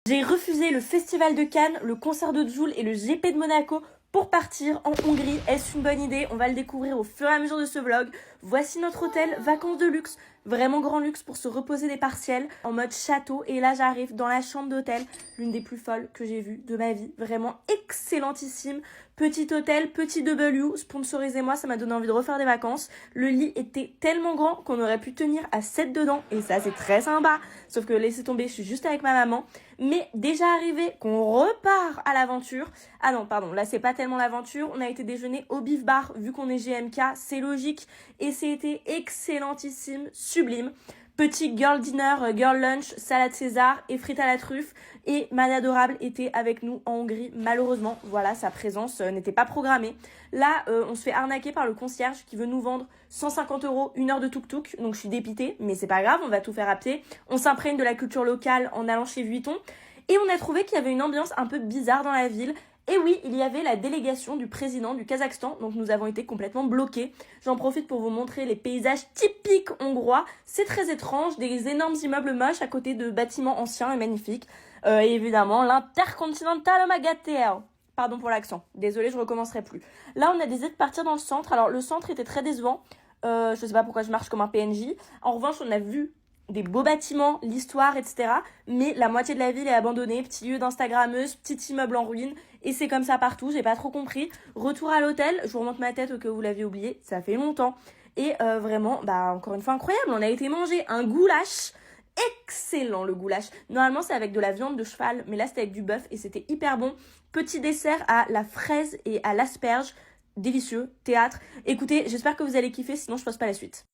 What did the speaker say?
J'ai refusé le Festival de Cannes, le concert de Jul et le GP de Monaco pour partir en Hongrie. Est-ce une bonne idée? On va le découvrir au fur et à mesure de ce vlog. Voici notre hôtel, vacances de luxe, vraiment grand luxe pour se reposer des partiels en mode château. Et là j'arrive dans la chambre d'hôtel, l'une des plus folles que j'ai vues de ma vie, vraiment excellentissime. Petit hôtel, petit W, sponsorisez-moi, ça m'a donné envie de refaire des vacances. Le lit était tellement grand qu'on aurait pu tenir à 7 dedans et ça c'est très sympa. Sauf que laissez tomber, je suis juste avec ma maman. Mais déjà arrivé qu'on repart à l'aventure. Ah non, pardon, là c'est pas tellement l'aventure. On a été déjeuner au Beef Bar, vu qu'on est GMK, c'est logique. Et c'était excellentissime, sublime. Petit girl dinner, girl lunch, salade César et frites à la truffe. Et Man Adorable était avec nous en Hongrie. Malheureusement, voilà, sa présence n'était pas programmée. Là, on se fait arnaquer par le concierge qui veut nous vendre 150 € une heure de tuk-tuk. Donc je suis dépitée, mais c'est pas grave, on va tout faire appeler. On s'imprègne de la culture locale en allant chez Vuitton. Et on a trouvé qu'il y avait une ambiance un peu bizarre dans la ville. Et oui, il y avait la délégation du président du Kazakhstan, donc nous avons été complètement bloqués. J'en profite pour vous montrer les paysages typiques hongrois. C'est très étrange, des énormes immeubles moches à côté de bâtiments anciens et magnifiques. Et évidemment, l'Intercontinental Magatel. Pardon pour l'accent, désolée, je recommencerai plus. Là, on a décidé de partir dans le centre. Alors, le centre était très décevant. Je sais pas pourquoi je marche comme un PNJ. En revanche, on a vu des beaux bâtiments, l'histoire, etc. Mais la moitié de la ville est abandonnée, petit lieu d'instagrammeuse, petit immeuble en ruine, et c'est comme ça partout, j'ai pas trop compris. Retour à l'hôtel, je vous remonte ma tête au cas où vous l'aviez oublié, ça fait longtemps. Et vraiment, encore une fois incroyable, on a été manger un goulash, excellent le goulash. Normalement c'est avec de la viande de cheval, mais là c'était avec du bœuf et c'était hyper bon. Petit dessert à la fraise et à l'asperge, délicieux, théâtre. Écoutez, j'espère que vous allez kiffer, sinon je passe pas la suite.